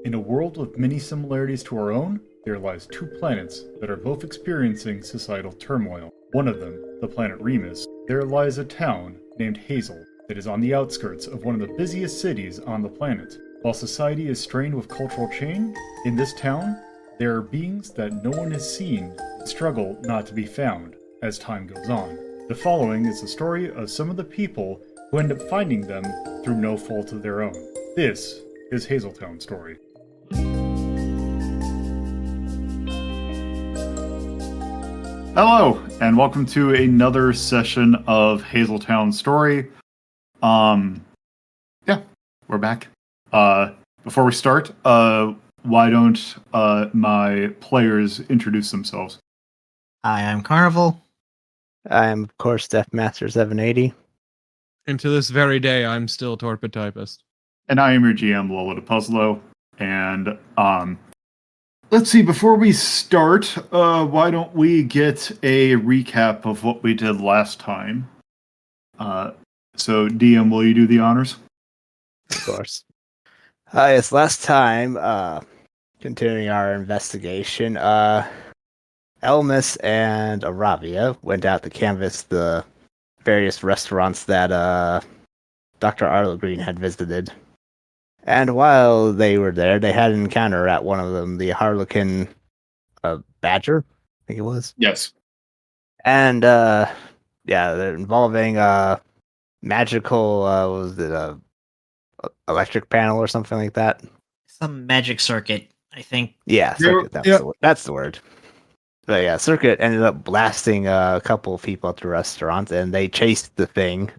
In a world with many similarities to our own, there lies two planets that are both experiencing societal turmoil. One of them, the planet Remus, there lies a town named Hazel that is on the outskirts of one of the busiest cities on the planet. While society is strained with cultural change, in this town, there are beings that no one has seen and struggle not to be found as time goes on. The following is the story of some of the people who end up finding them through no fault of their own. This is Hazeltown Story. Hello, and welcome to another session of Hazeltown Story. We're back. Before we start, why don't my players introduce themselves? Hi, I'm Carnival. I am, of course, Deathmaster 780. And to this very day, I'm still TorpidTypist. And I am your GM, LoloDePuzlo. And let's see, before we start, why don't we get a recap of what we did last time? So, DM, will you do the honors? Of course. Yes, last time, continuing our investigation, Elmas and Aravia went out to canvass the various restaurants that Dr. Arlo Green had visited. And while they were there, they had an encounter at one of them, the Harlequin Badger, I think it was. Yes. And, they're involving magical, was it a electric panel or something like that? Some magic circuit, I think. Yeah, circuit, that's the word. But yeah, circuit ended up blasting a couple of people at the restaurant, and they chased the thing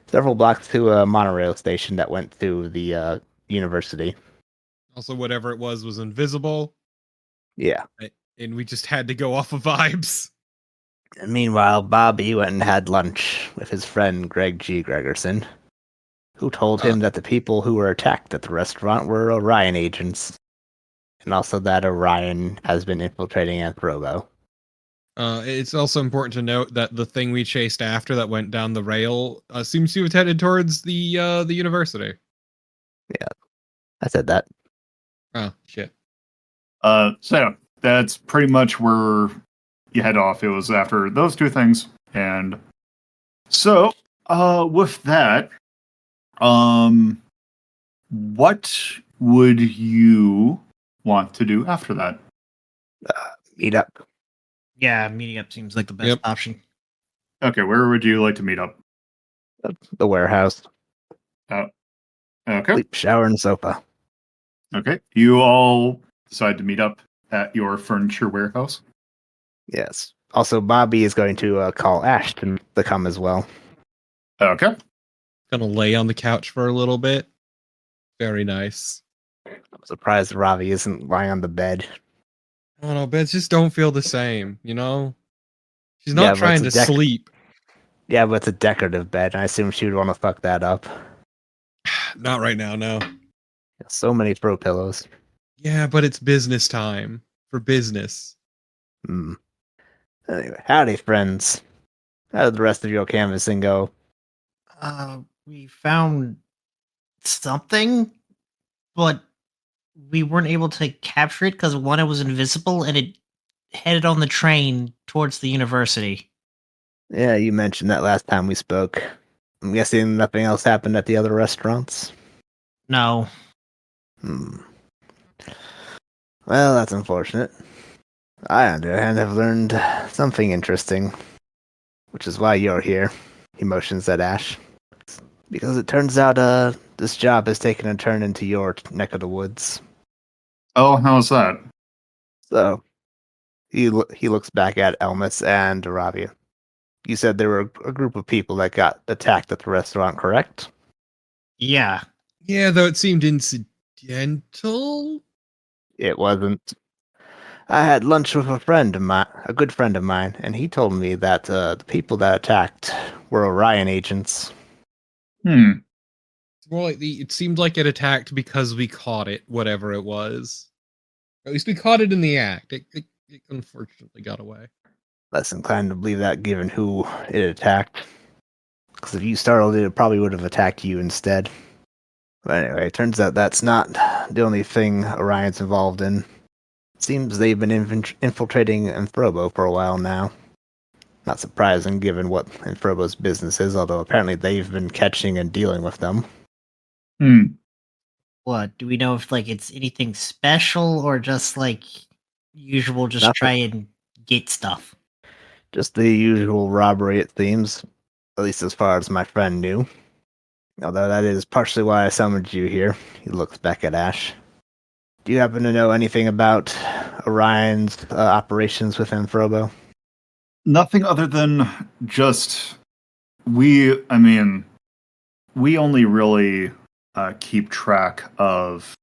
several blocks to a monorail station that went to the university. Also, whatever it was invisible. Yeah. And we just had to go off of vibes. And meanwhile, Bobby went and had lunch with his friend Greg G. Gregerson, who told him that the people who were attacked at the restaurant were Orion agents, and also that Orion has been infiltrating Anthropo. It's also important to note that the thing we chased after that went down the rail seems to have headed towards the university. Yeah, I said that. Oh, shit. So that's pretty much where you head off. It was after those two things. And so, with that, what would you want to do after that? Meet up. Yeah, meeting up seems like the best option. Okay, where would you like to meet up? The warehouse. Okay. Sleep, shower, and sofa. Okay. You all decide to meet up at your furniture warehouse? Yes. Also, Bobby is going to call Ashton to come as well. Okay. Gonna lay on the couch for a little bit. Very nice. I'm surprised Ravi isn't lying on the bed. I don't know, beds just don't feel the same, you know? She's not trying to sleep. Yeah, but it's a decorative bed, and I assume she would want to fuck that up. Not right now, no. So many throw pillows. Yeah, but it's business time. For business. Anyway, howdy, friends. How did the rest of your canvassing go? We found something, but we weren't able to capture it because one, it was invisible, and it headed on the train towards the university. Yeah, you mentioned that last time we spoke. I'm guessing nothing else happened at the other restaurants? No. Well, that's unfortunate. I, on the other hand, have learned something interesting, which is why you're here. He motions at Ash. Because it turns out this job has taken a turn into your neck of the woods. Oh, how's that? So, he looks back at Elmas and Aravia. You said there were a group of people that got attacked at the restaurant, correct? Yeah. Yeah, though it seemed incidental. It wasn't. I had lunch with a good friend of mine, and he told me that the people that attacked were Orion agents. It's more like it seemed like it attacked because we caught it, whatever it was. At least we caught it in the act. It unfortunately got away. Less inclined to believe that given who it attacked. Because if you startled it, it probably would have attacked you instead. But anyway, it turns out that's not the only thing Orion's involved in. It seems they've been infiltrating Anthrobo for a while now. Not surprising given what Anthrobo's business is, although apparently they've been catching and dealing with them. Hmm. What do we know if like it's anything special or just like usual? Just Nothing. try and get stuff. Just the usual robbery, it seems. At least as far as my friend knew. Although that is partially why I summoned you here. He looks back at Ash. Do you happen to know anything about Orion's operations with Anthrobo? Nothing other than just we only really keep track of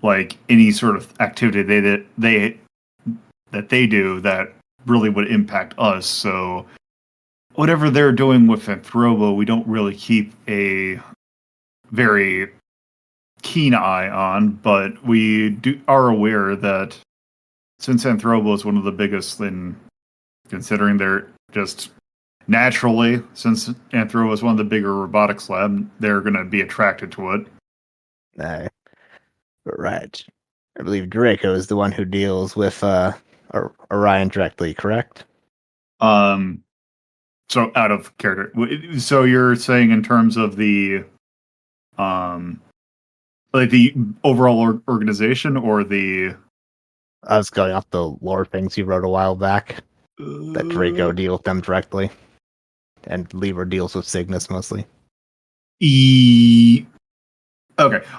like any sort of activity that they do that really would impact us. So whatever they're doing with Anthrobo, we don't really keep a very keen eye on, but we are aware that since Anthrobo is one of the biggest, then considering they're just naturally, since Anthrobo is one of the bigger robotics lab, they're going to be attracted to it. Right. I believe Draco is the one who deals with Orion directly, correct? So out of character. So you're saying in terms of the like the overall organization, or the I was going off the lore things you wrote a while back. That Draco deals with them directly. And Lever deals with Cygnus mostly. Okay.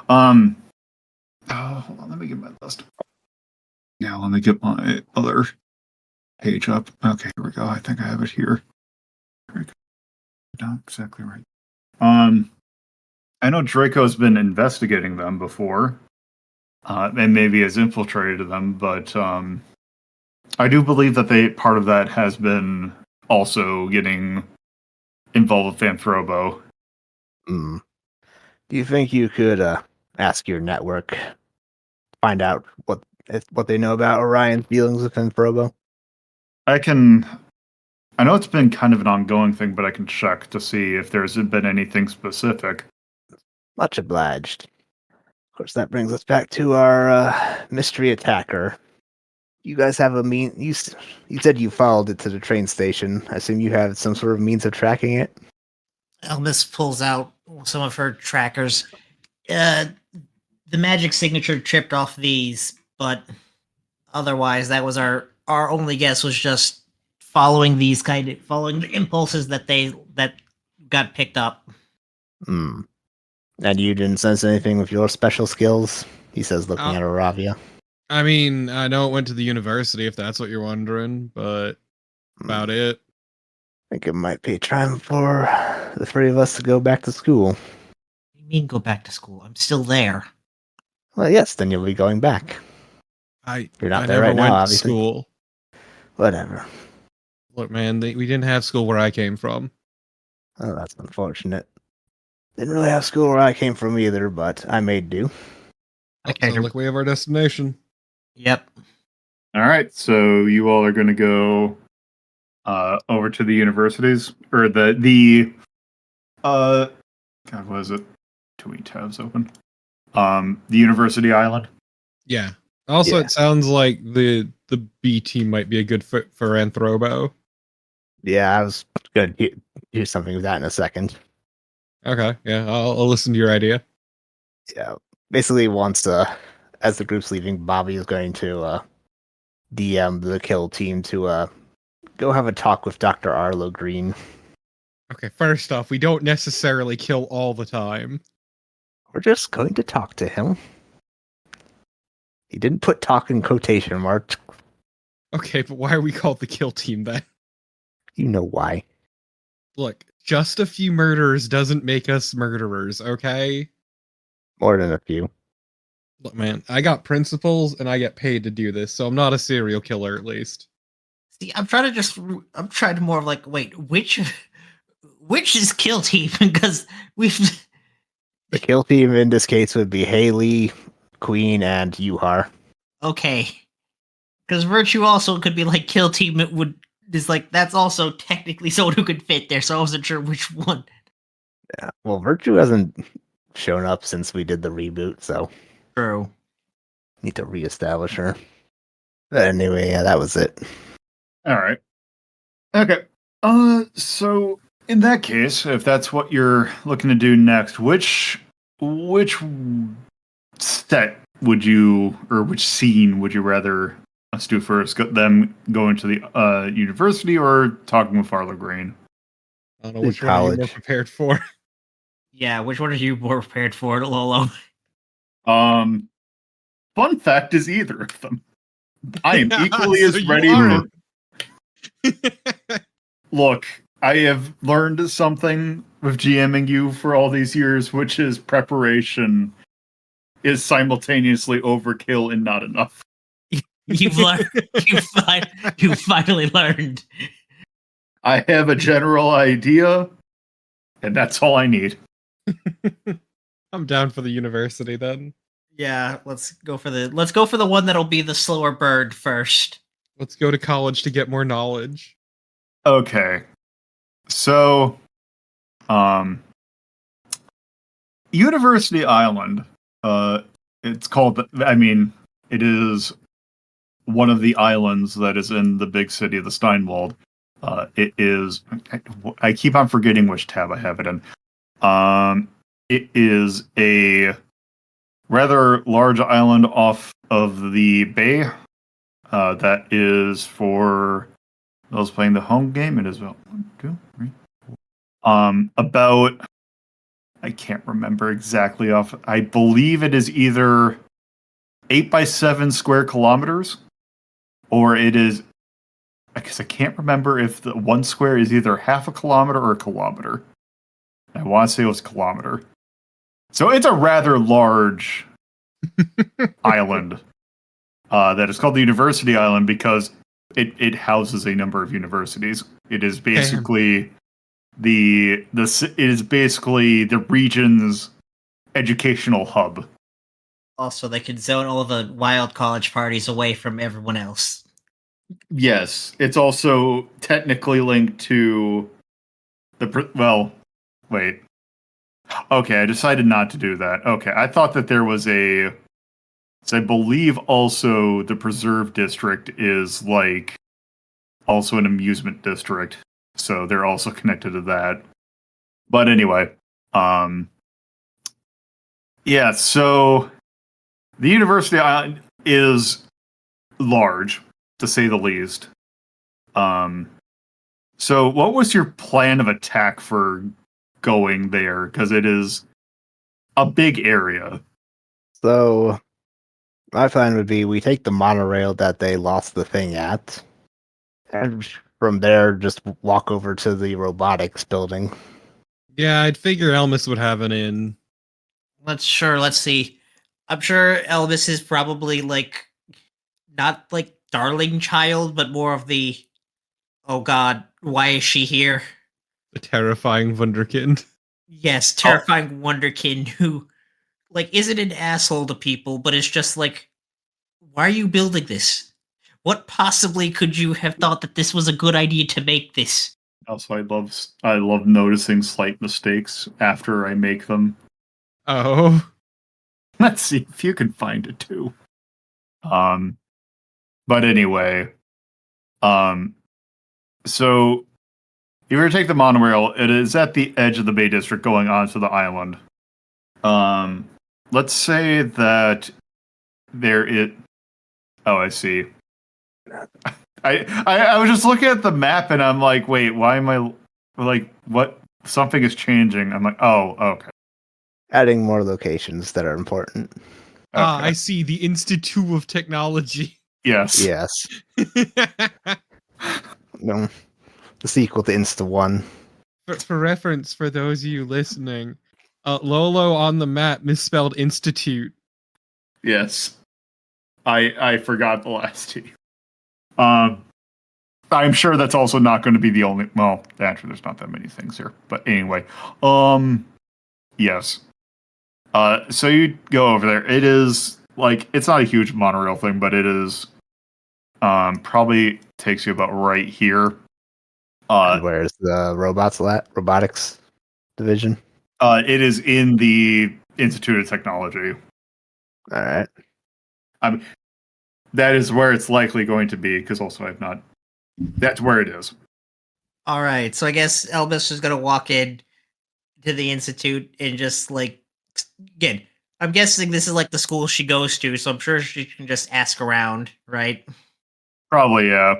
Hold on, let me get my list. Now let me get my other page up. Okay, here we go. I think I have it here. Not exactly right. I know Draco's been investigating them before, and maybe has infiltrated them, but I do believe that part of that has been also getting involved with Anthrobo. Do you think you could ask your network, find out what they know about Orion's dealings with Anthrobo? I know it's been kind of an ongoing thing, but I can check to see if there's been anything specific. Much obliged. Of course, that brings us back to our mystery attacker. You guys have a you said you followed it to the train station. I assume you have some sort of means of tracking it? Elvis pulls out some of her trackers. The magic signature tripped off these, but otherwise, that was our only guess was just following the impulses that got picked up. And you didn't sense anything with your special skills? He says, looking at Aravia. I mean, I know it went to the university, if that's what you're wondering, but about it. I think it might be time for the three of us to go back to school. What do you mean go back to school? I'm still there. Well, yes, then you'll be going back. You're not there never right went now, to obviously. school. Whatever. Look, man, we didn't have school where I came from. Oh, that's unfortunate. Didn't really have school where I came from either, but I made do. Okay. Sounds like we have our destination. Yep. All right, so you all are going to go over to the universities, or the God, what is it? Too many tabs open. The University Island. Yeah. Also, Yeah. It sounds like the B team might be a good fit for Anthrobo. Yeah, I was going to do something with that in a second. Okay, yeah, I'll listen to your idea. Yeah, basically once, as the group's leaving, Bobby is going to DM the kill team to go have a talk with Dr. Arlo Green. Okay, first off, we don't necessarily kill all the time. We're just going to talk to him. He didn't put talk in quotation marks. Okay, but why are we called the kill team then? You know why. Look, just a few murderers doesn't make us murderers, okay? More than a few. Look, man, I got principles and I get paid to do this, so I'm not a serial killer at least. See, I'm trying to more of like, wait, which is kill team? Because we've The kill team in this case would be Haley, Queen, and Yuhar. okay. Because Virtue also could be like kill team. That's also technically someone who could fit there. So I wasn't sure which one. Yeah. Well, Virtue hasn't shown up since we did the reboot, so True. need to reestablish her. But anyway, yeah, that was it. All right. Okay. So in that case, if that's what you're looking to do next, which set would you, or which scene would you rather us do first? Them going to the university or talking with Farlow Green? I don't know which one are you more College. prepared for. Yeah, which one are you more prepared for, Lolo? Fun fact is either of them. I am equally So as you ready are for. Look, I have learned something with GMing you for all these years, which is preparation is simultaneously overkill and not enough. You've learned. You finally learned. I have a general idea, and that's all I need. I'm down for the university then. Yeah, let's go for the one that'll be the slower bird first. Let's go to college to get more knowledge. Okay. So, University Island, it's called, it is one of the islands that is in the big city of the Steinwald. It is, I keep on forgetting which tab I have it in. It is a rather large island off of the bay. That is for those playing the home game. It is about 1, 2, 3, 4. About, I can't remember exactly off. I believe it is either 8 by 7 square kilometers, or it is. I guess I can't remember if the 1 square is either half a kilometer or a kilometer. I want to say it was a kilometer. So it's a rather large island that is called the University Island because it houses a number of universities. It is basically the region's educational hub. Also, they could zone all the wild college parties away from everyone else. Yes, it's also technically linked to wait. Okay, I decided not to do that. Okay, I thought that there was so I believe also the Preserve District is like also an amusement district, so they're also connected to that. But anyway, yeah, so the University Island is large, to say the least. So what was your plan of attack for going there? Because it is a big area. So my plan would be we take the monorail that they lost the thing at, and from there just walk over to the robotics building. Yeah, I'd figure Elmis would have an in. Let's see. I'm sure Elvis is probably like not like darling child, but more of the oh god, why is she here? The terrifying Wunderkind. Yes, terrifying wonderkin who like isn't an asshole to people, but it's just like, why are you building this? What possibly could you have thought that this was a good idea to make this? Also, I love noticing slight mistakes after I make them. Oh. Let's see if you can find it too. But anyway, so if you were to take the monorail, it is at the edge of the Bay District going onto the island. Let's say that there it. Oh, I see. I was just looking at the map and I'm like, wait, why am I like what? Something is changing. I'm like, oh, okay. Adding more locations that are important. Ah, Okay. I see. The Institute of Technology. Yes. Yes. No. The sequel to Insta 1. For reference, for those of you listening, Lolo on the map misspelled Institute. Yes. I forgot the last T. I'm sure that's also not going to be the only. Well, actually, there's not that many things here. But anyway, yes. So you go over there. It is like it's not a huge monorail thing, but it is. Probably takes you about right here. And where's the robotics division? It is in the Institute of Technology. All right. That is where it's likely going to be, because also I've not... That's where it is. All right, so I guess Elvis is gonna walk in to the institute and just like, again, I'm guessing this is like the school she goes to, so I'm sure she can just ask around, right? Probably, yeah.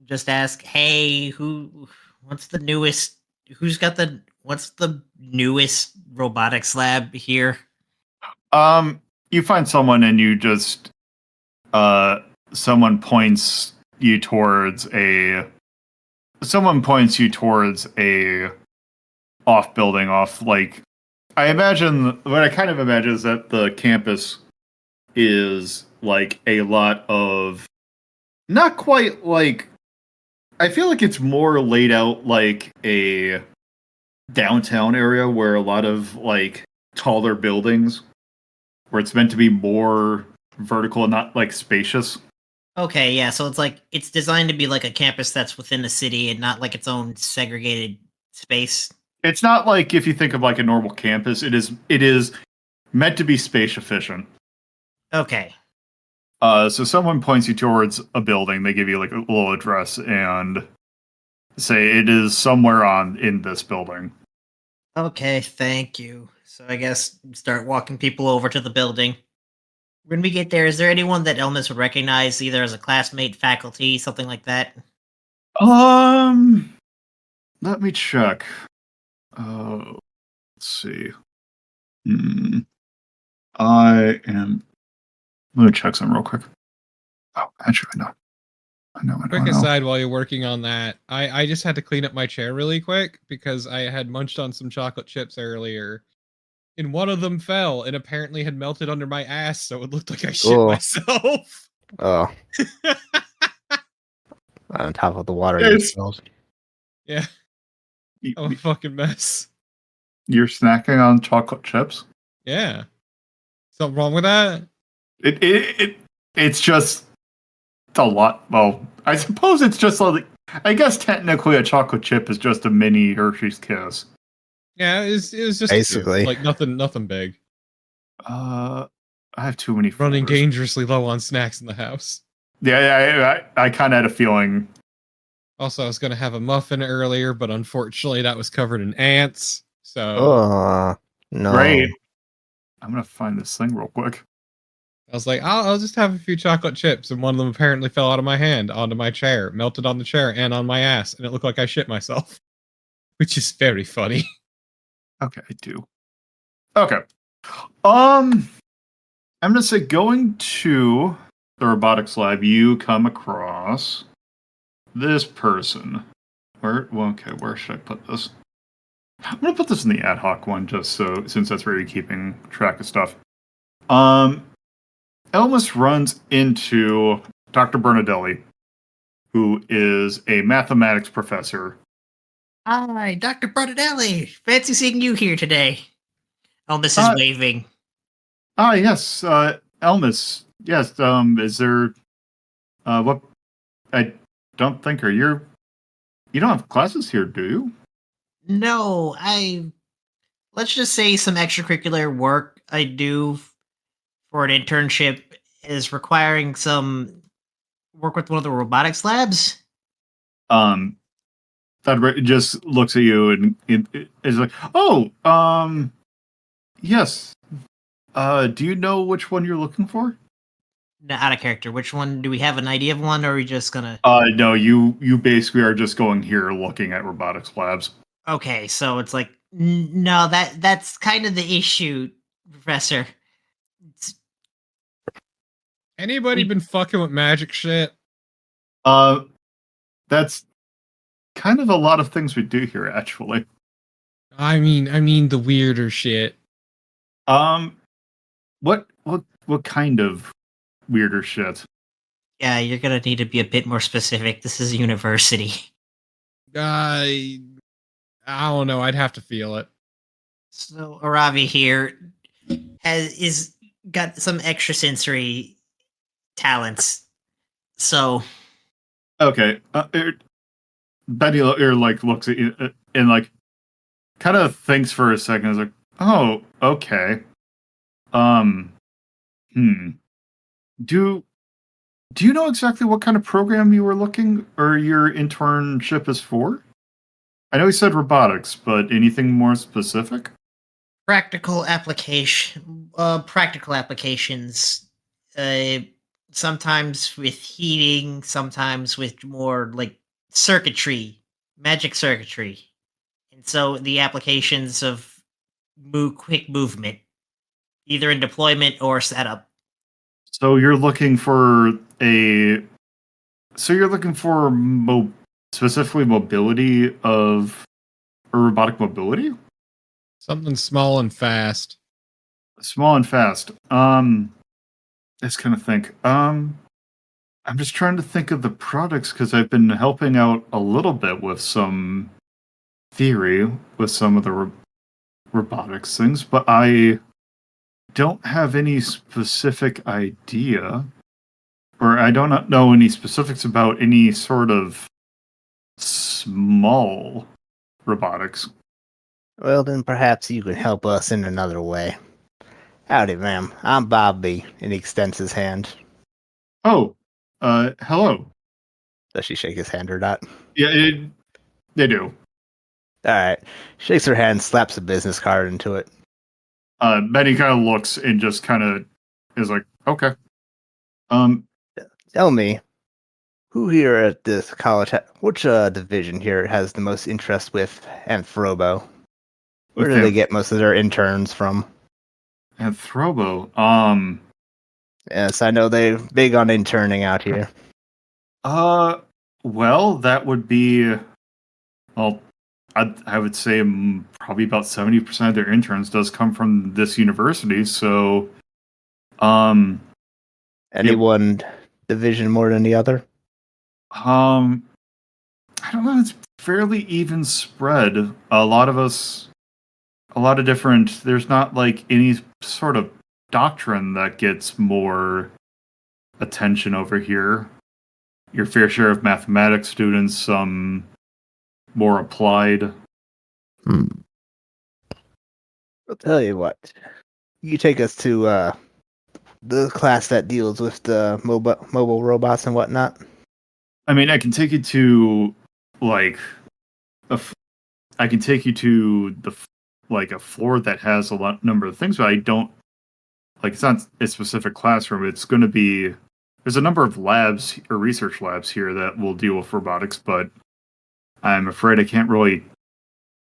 Just ask, hey, what's the newest? What's the newest robotics lab here? You find someone and you just... someone points you towards a off building off, like, I imagine what I kind of imagine is that the campus is like a lot of, not quite like, I feel like it's more laid out like a downtown area where a lot of like taller buildings, where it's meant to be more vertical and not like spacious. Okay, yeah, so it's like it's designed to be like a campus that's within the city and not like its own segregated space. It's not like if you think of like a normal campus, it is meant to be space efficient. Okay. So someone points you towards a building, they give you like a little address and say it is somewhere in this building. Okay, thank you. So I guess start walking people over to the building. When we get there, is there anyone that Elmas would recognize, either as a classmate, faculty, something like that? Let me check. Let's see. I'm gonna check some real quick. Oh, actually, I know. Quick aside, while you're working on that, I just had to clean up my chair really quick because I had munched on some chocolate chips earlier, and one of them fell and apparently had melted under my ass, so it looked like I shit myself. Oh. On top of the water you spilled. Yeah. I'm a fucking mess. You're snacking on chocolate chips? Yeah. Something wrong with that? It's just a lot. Well, I suppose it's just like, I guess technically a chocolate chip is just a mini Hershey's Kiss. Yeah, it was just basically like nothing big. I have too many running folders. Dangerously low on snacks in the house. Yeah, I kind of had a feeling. Also, I was going to have a muffin earlier, but unfortunately that was covered in ants. So, no. Great. I'm going to find this thing real quick. I was like, I'll just have a few chocolate chips, and one of them apparently fell out of my hand onto my chair, melted on the chair and on my ass, and it looked like I shit myself, which is very funny. Okay, I do. Okay. I'm going to say going to the robotics lab, you come across this person. Where should I put this? I'm going to put this in the ad hoc one, just so, since that's where you're keeping track of stuff. Elmas runs into Dr. Bernadelli, who is a mathematics professor. Hi, Dr. Bernadelli. Fancy seeing you here today. Elmas is waving. Yes, Elmas. Yes, is there... what... I don't think you don't have classes here, do you? No, let's just say some extracurricular work I do for an internship is requiring some work with one of the robotics labs. That just looks at you and is like, yes. Do you know which one you're looking for? No, out of character. Which one? Do we have an idea of one, or are we just gonna... No, you basically are just going here looking at robotics labs. Okay, so it's like, no, that's kind of the issue, Professor. Anybody been fucking with magic shit? That's kind of a lot of things we do here, actually. I mean the weirder shit. What kind of weirder shit? Yeah, you're gonna need to be a bit more specific. This is a university. I don't know. I'd have to feel it. So Aravi here is got some extrasensory talents. So okay, Betty like looks at you and like kind of thinks for a second. Is like, Oh, okay. Um, hmm. Do do you know exactly what kind of program you were looking or your internship is for? I know you said robotics, but anything more specific? Practical applications. Uh, Sometimes with heating, sometimes with more like circuitry, magic circuitry, and so the applications of quick movement, either in deployment or setup. So you're looking for a so you're looking for specifically mobility of or robotic mobility? Something small and fast. Small and fast. Let's kind of think. I'm just trying to think of the products because I've been helping out a little bit with some theory with some of the robotics things, but I don't have any specific idea, or I don't know any specifics about any sort of small robotics. Well, then perhaps you can help us in another way. Howdy, ma'am. I'm Bobby, and he extends his hand. Oh, hello. Does she shake his hand or not? Yeah, they do. Alright. Shakes her hand, slaps a business card into it. Benny kind of looks and just kind of is like, okay. Tell me, who here at this college, which division here has the most interest with Anthrobo? Where do they get most of their interns from? Anthrobo. Yes, I know they're big on interning out here. Well, that would be, well, I would say probably about 70% of their interns does come from this university. So, Any one division more than the other? I don't know. It's fairly even spread. A lot of different. There's not like any sort of doctrine that gets more attention over here. Your fair share of mathematics students, some more applied. I'll tell you what. You take us to the class that deals with the mobile robots and whatnot. I mean, I can take you to like I can take you to like a floor that has a number of things, but I don't like it's not a specific classroom. It's going to be there's a number of labs or research labs here that will deal with robotics, but I'm afraid I can't really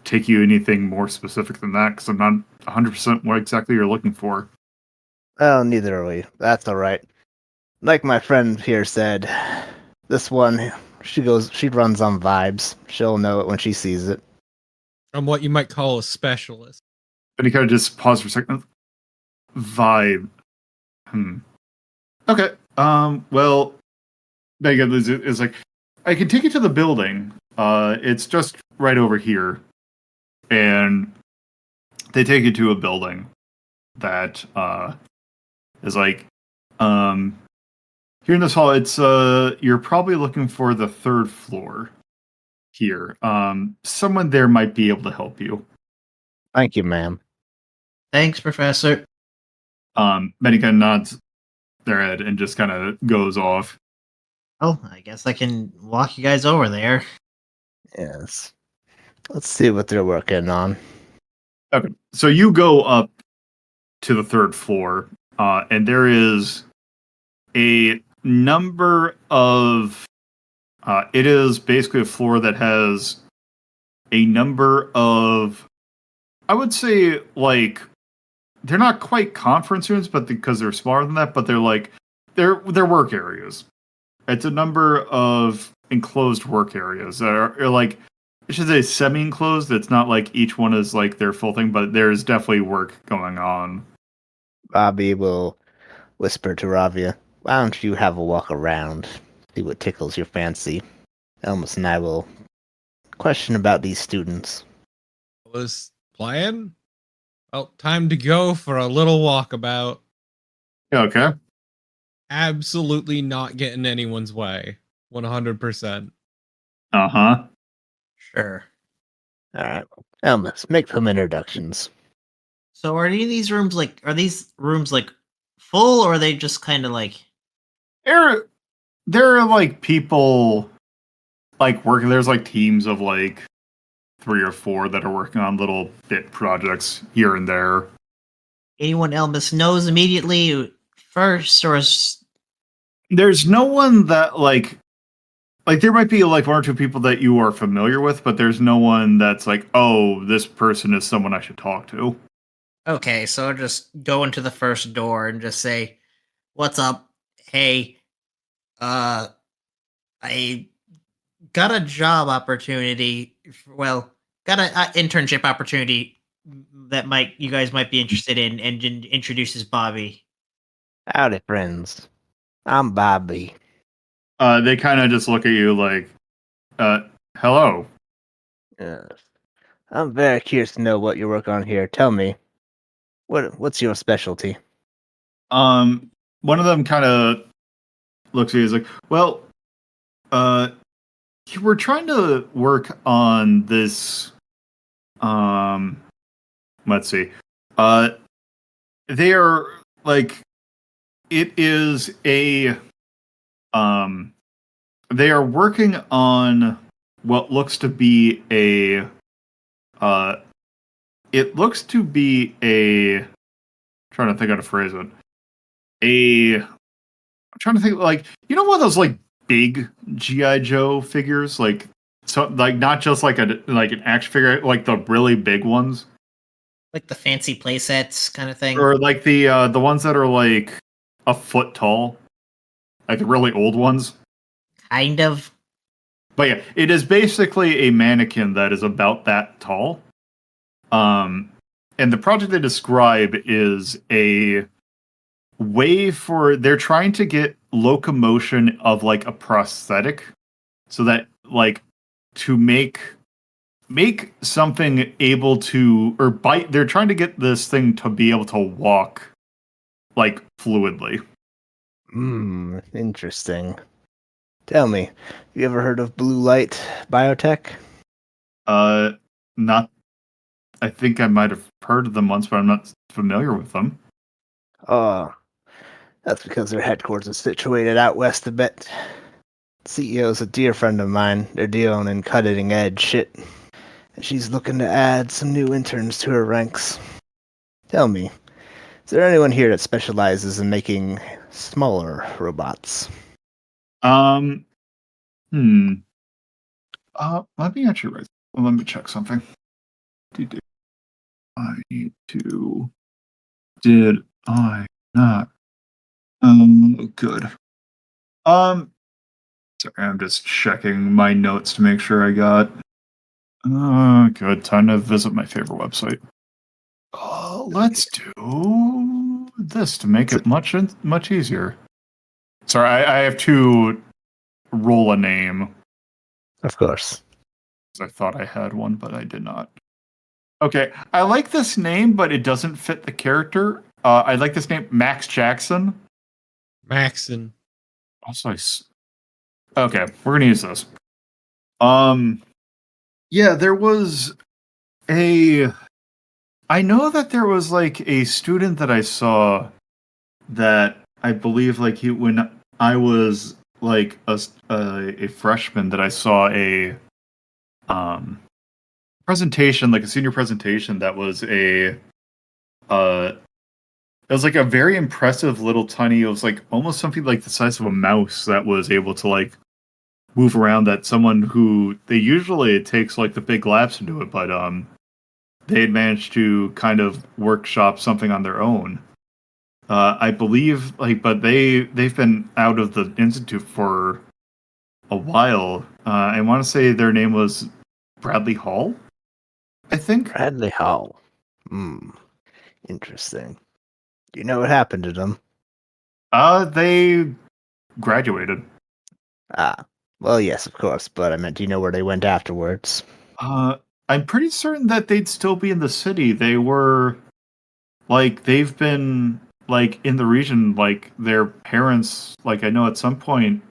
take you anything more specific than that because I'm not 100% what exactly you're looking for. Well, neither are we. That's all right. Like my friend here said, this one, she runs on vibes. She'll know it when she sees it. I'm what you might call a specialist. But he kind of just paused for a second. Vibe. Okay. Well, Megan is like, I can take you to the building. It's just right over here. And they take you to a building that is like here in this hall, it's you're probably looking for the third floor here. Someone there might be able to help you. Thank you, ma'am. Thanks, Professor. Menica nods their head and just kind of goes off. Oh, I guess I can walk you guys over there. Yes. Let's see what they're working on. Okay, so you go up to the third floor, and there is a number of. It is basically a floor that has a number of. I would say like they're not quite conference rooms, but because they're smaller than that, but they're work areas. It's a number of enclosed work areas that are like I should say semi-enclosed. It's not like each one is like their full thing, but there's definitely work going on. Bobby will whisper to Ravia, why don't you have a walk around, see what tickles your fancy? Elmas and I will question about these students. Was plan? Well, time to go for a little walkabout. Okay. Absolutely not getting anyone's way. 100%. Uh-huh. Sure. Alright. Elmas, make some introductions. So are any of these rooms like full, or are they just kind of like? There are like people like working. There's like teams of like 3 or 4 that are working on little bit projects here and there. Anyone Elmas knows immediately first, or is There's no one that like there might be like 1 or 2 people that you are familiar with, but there's no one that's like, oh, this person is someone I should talk to. okay? So I'll just go into the first door and just say, "What's up? Hey, I got a job opportunity. Well, got a internship opportunity that you guys might be interested in." And introduces Bobby. Howdy, friends. I'm Bobby. They kind of just look at you like, hello. I'm very curious to know what you work on here. Tell me, what's your specialty? One of them kind of looks at you. Is like, well, we're trying to work on this. Let's see. They are like, it is a. They are working on what looks to be a. It looks to be a. I'm trying to think how to phrase it. I'm trying to think, like, you know, one of those like big GI Joe figures, like, so like not just like an action figure, like the really big ones, Like the fancy play sets kind of thing. or like the ones that are like a foot tall, like the really old ones. Kind of. But yeah, it is basically a mannequin that is about that tall. And the project they describe is a way for, they're trying to get locomotion of like a prosthetic, so that like to make something able to, or bite, they're trying to get this thing to be able to walk like fluidly. Interesting. Tell me, you ever heard of Blue Light Biotech? Not, I think I might have heard of them once, but I'm not familiar with them. Oh, that's because their headquarters is situated out west a bit. CEO's a dear friend of mine. They're dealing in cutting edge shit. And she's looking to add some new interns to her ranks. Tell me, is there anyone here that specializes in making smaller robots? Let me actually write. Let me check something. I need to. Did I not? Good. Sorry, I'm just checking my notes to make sure I got. Good. Time to visit my favorite website. Let's do this to make it much easier. Sorry, I have to roll a name. Of course. I thought I had one, but I did not. Okay, I like this name, but it doesn't fit the character. I like this name, Max Jackson. Maxon. Also, okay, we're gonna use this. Yeah, there was I know that there was like a student that I saw that I believe like when I was like a freshman, that I saw a presentation, like a senior presentation, that was it was like a very impressive little tiny, it was like almost something like the size of a mouse that was able to like move around, that someone who, they usually, it takes like the big labs to do it, but they had managed to kind of workshop something on their own. I believe, like, but they've been out of the institute for a while. I want to say their name was Bradley Hall, I think. Bradley Hall. Interesting. Do you know what happened to them? They graduated. Well, yes, of course, but I meant, do you know where they went afterwards? I'm pretty certain that they'd still be in the city. They were, like, they've been, like, in the region, like, their parents, like, I know at some point,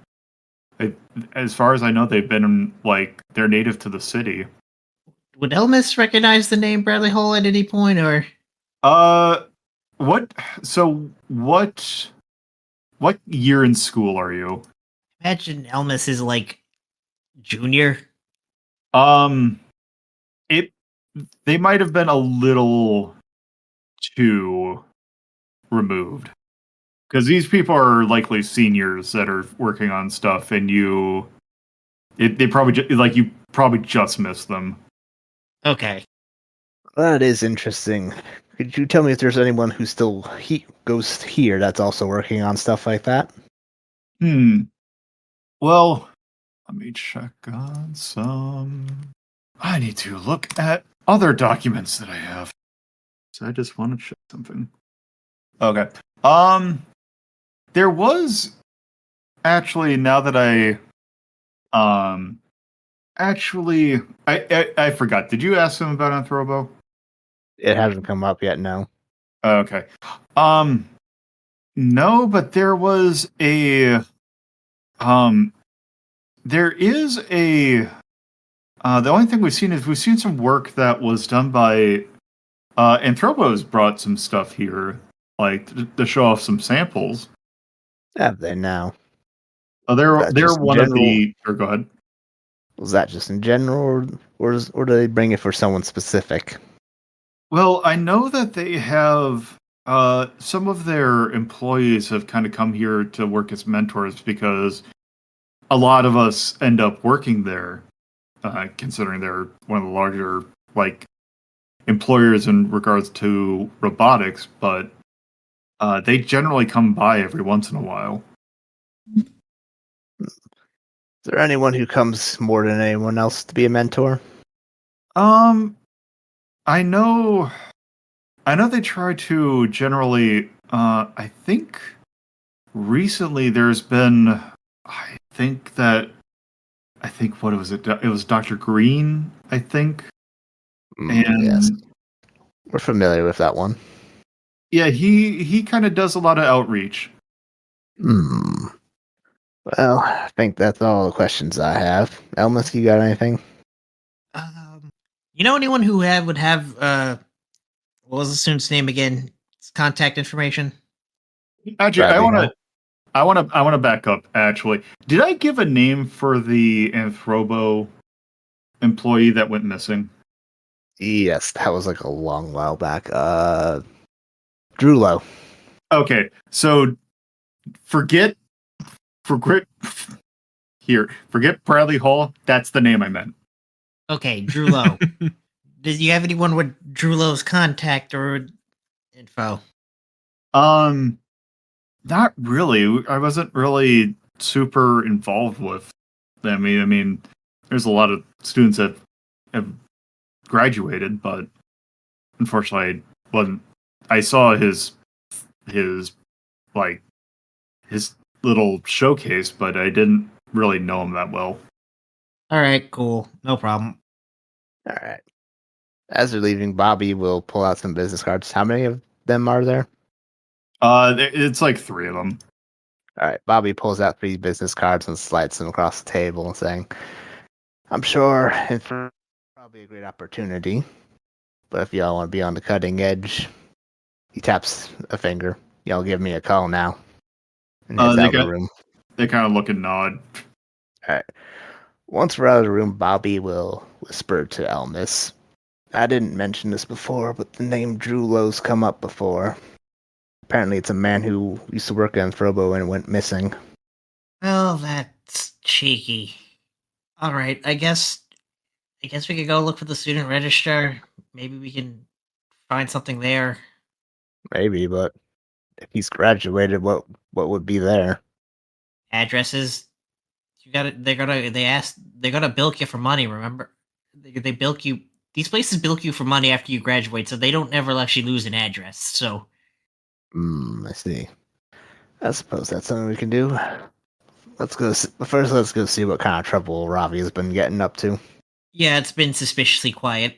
as far as I know, they've been, like, they're native to the city. Would Elmas recognize the name Bradley Hall at any point, or? What? So what year in school are you? Imagine Elmas is like junior. Um, it they might have been a little too removed because these people are likely seniors that are working on stuff, and they probably you probably just missed them. Okay. That is interesting. Could you tell me if there's anyone who still goes here that's also working on stuff like that? Well, let me check on some. I need to look at other documents that I have. So I just want to check something. Okay. There was actually, now that I forgot. Did you ask him about Anthropo? It hasn't come up yet, no. Okay. No, but there was there is the only thing we've seen some work that was done by Anthropo's brought some stuff here, like to show off some samples. Have they now? Oh, That they're just one general, of the. Or go ahead. Was that just in general, or do they bring it for someone specific? Well, I know that they have some of their employees have kind of come here to work as mentors because a lot of us end up working there, considering they're one of the larger employers in regards to robotics. But they generally come by every once in a while. Is there anyone who comes more than anyone else to be a mentor? I know they try to generally. I think recently there's been. I think what was it? It was Dr. Green, I think. And Yes, we're familiar with that one. yeah, he kind of does a lot of outreach. Well, I think that's all the questions I have. Elmas, you got anything? You know anyone who would have what was the student's name again? His contact information. Actually, Bradley, I want to back up. Actually, did I give a name for the Anthropo employee that went missing? Yes, that was like a long while back. Drulo. Okay, so forget forget Bradley Hall. That's the name I meant. Okay, Drew Lowe. Did you have anyone with Drew Lowe's contact or info? Not really. I wasn't really super involved with them. I mean, there's a lot of students that have graduated, but unfortunately, I wasn't. I saw his like his little showcase, but I didn't really know him that well. All right, cool, no problem. All right. As they're leaving, Bobby will pull out some business cards. How many of them are there? It's like 3 of them. All right. Bobby pulls out 3 business cards and slides them across the table and saying, I'm sure it's probably a great opportunity, but if y'all want to be on the cutting edge, he taps a finger. Y'all give me a call now. And heads out of the room. They kind of look and nod. All right. Once we're out of the room, Bobby will whisper to Elmas. I didn't mention this before, but the name Drew Lowe's come up before. Apparently it's a man who used to work on Frobo and went missing. Well, that's cheeky. All right, I guess we could go look for the student register. Maybe we can find something there. Maybe, but if he's graduated, what would be there? Addresses. You got it. They're gonna bilk you for money. Remember, they bilk you. These places bilk you for money after you graduate, so they don't ever actually lose an address. So, I see. I suppose that's something we can do. Let's go see what kind of trouble Ravi has been getting up to. yeah, it's been suspiciously quiet.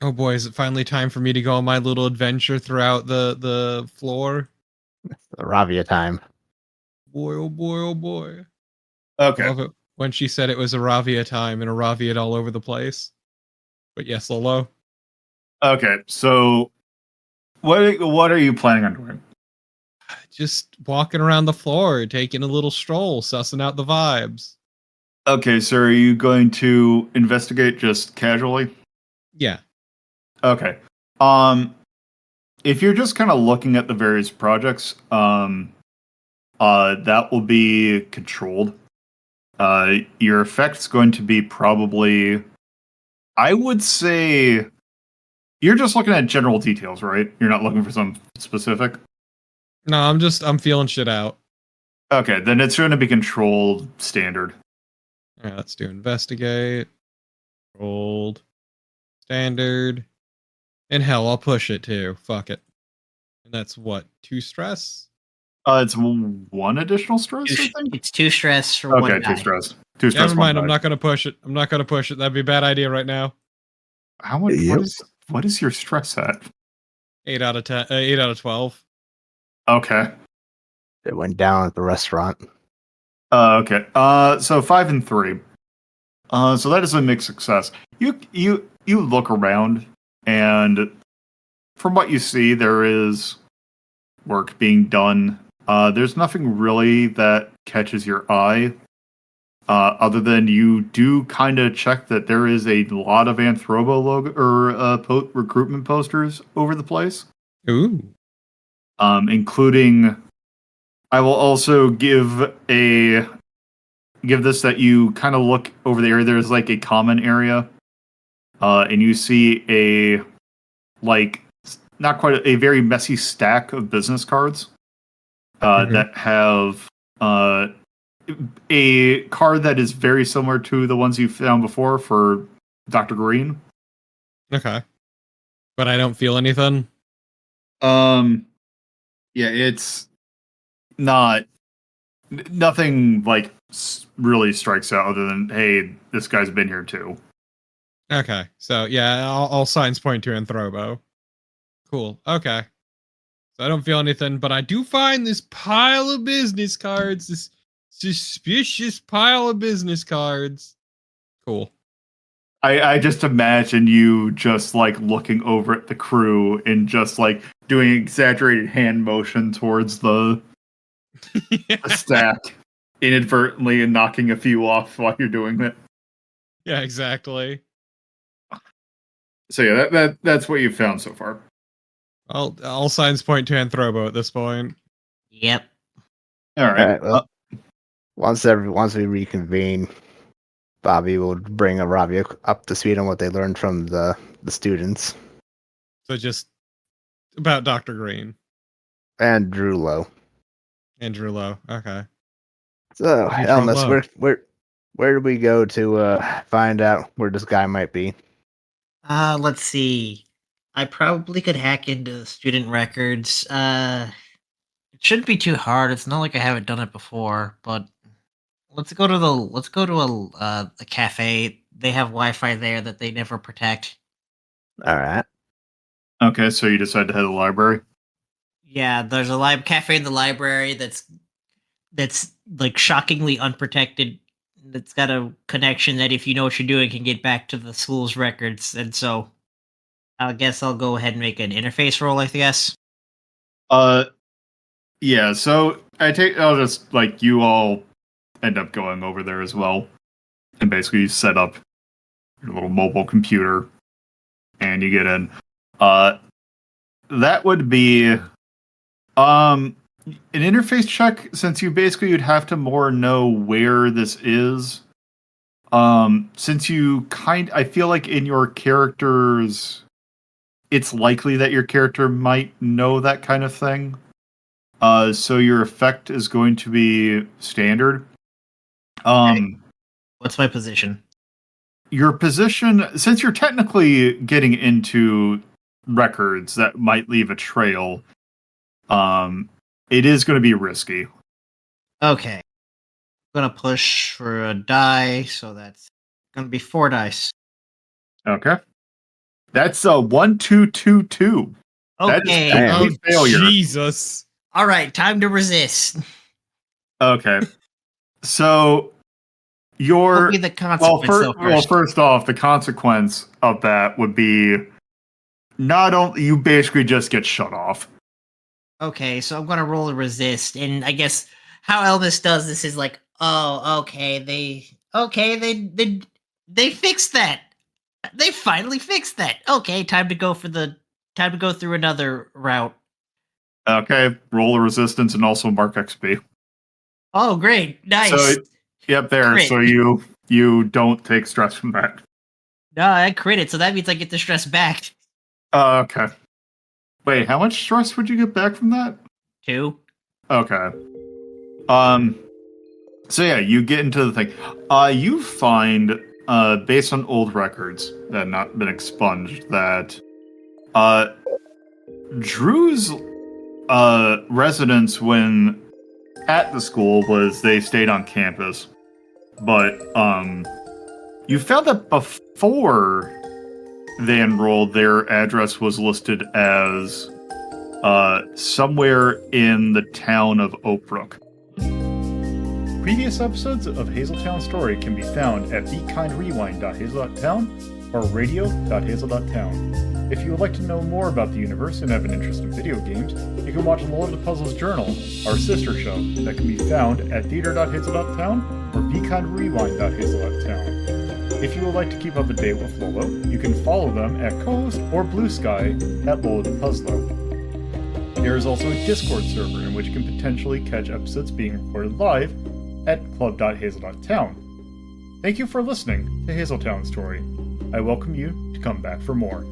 Oh boy, is it finally time for me to go on my little adventure throughout the floor? The Ravia time. Boy, oh boy, oh boy. Okay. Love it when she said it was Aravia time and Aravia all over the place. But yes, Lolo. Okay, so What are you planning on doing? Just walking around the floor, taking a little stroll, sussing out the vibes. Okay, so are you going to investigate just casually? Yeah. Okay. If you're just kind of looking at the various projects, that will be controlled. Your effect's going to be probably, I would say, you're just looking at general details, right? You're not looking for some specific? No, I'm feeling shit out. Okay, then it's going to be controlled standard. All right, let's do investigate, rolled, standard, and hell, I'll push it too. Fuck it. And that's what, 2 stress? It's 1 additional stress, I think? It's 2 stress for Okay, 1 2 die. stress. 2 stress, Never mind, 1 I'm die. not gonna push it. I'm not gonna push it. That'd be a bad idea right now. How much? Yep. What is your stress at? 8 out of 10. 8 out of 12. Okay. It went down at the restaurant. Okay. So 5 and 3. So that is a mixed success. You look around, and from what you see, there is work being done. There's nothing really that catches your eye, other than you do kind of check that there is a lot of Anthropo logo or recruitment posters over the place. Ooh. Including, I will also give this that you kind of look over the area. There's like a common area, and you see a not quite a very messy stack of business cards that have a card that is very similar to the ones you found before for Dr. Green. Okay. But I don't feel anything. Yeah, it's not nothing like really strikes out other than, hey, this guy's been here too. Okay. So yeah, all signs point to Anthropo. Cool. Okay. So I don't feel anything, but I do find this pile of business cards, this suspicious pile of business cards. Cool. I just imagine you just like looking over at the crew and just like doing exaggerated hand motion towards the stack inadvertently and knocking a few off while you're doing that. Yeah, exactly. So yeah, that's what you've found so far. All signs point to Anthropo at this point. Yep. All right. Well, once we reconvene, Bobby will bring Aravia up to speed on what they learned from the students. So just about Dr. Green. And Drew Lowe. Andrew Lowe. Okay. So, How do you throw Elmas, low? where do we go to find out where this guy might be? Let's see. I probably could hack into student records. It shouldn't be too hard. It's not like I haven't done it before, but let's go to a cafe. They have Wi-Fi there that they never protect. All right. Okay, so you decide to head to the library. Yeah, there's a cafe in the library that's like shockingly unprotected. That's got a connection that, if you know what you're doing, can get back to the school's records. And so I guess I'll go ahead and make an interface roll, I guess. Yeah, so I'll just like you all end up going over there as well. And basically you set up your little mobile computer and you get in. That would be an interface check, since you'd have to more know where this is. Since I feel like in your characters, it's likely that your character might know that kind of thing. So your effect is going to be standard. What's my position? Your position, since you're technically getting into records that might leave a trail, it is going to be risky. Okay. I'm gonna push for a die, so that's gonna be 4 dice. Okay. That's a 1, 2, 2, 2. That is Okay. Damn. complete failure. Jesus. All right, time to resist. Okay. So What will your be the consequence? first off, the consequence of that would be not only you basically just get shut off. Okay, so I'm gonna roll a resist, and I guess how Elvis does this is like, oh, okay, they fixed that. They finally fixed that. Okay, time to go through another route. Okay, roll a resistance and also mark XP. Oh, great, nice. So, yep, there. Crit. So you don't take stress from that. No, I crit it, so that means I get the stress back. Okay. Wait, how much stress would you get back from that? 2. Okay. So yeah, you get into the thing. You find, based on old records that have not been expunged, that Drew's residence when at the school was they stayed on campus. But you found that before they enrolled, their address was listed as somewhere in the town of Oakbrook. Previous episodes of Hazeltown Story can be found at bekindrewind.hazel.town or radio.hazel.town. If you would like to know more about the universe and have an interest in video games, you can watch LoloDePuzlo's Journal, our sister show, that can be found at theater.hazel.town or bekindrewind.hazel.town. If you would like to keep up to date with Lolo, you can follow them at co-host or BlueSky at LoloDePuzlo. There is also a Discord server in which you can potentially catch episodes being recorded live at club.hazel.town. Thank you for listening to Hazeltown Story. I welcome you to come back for more.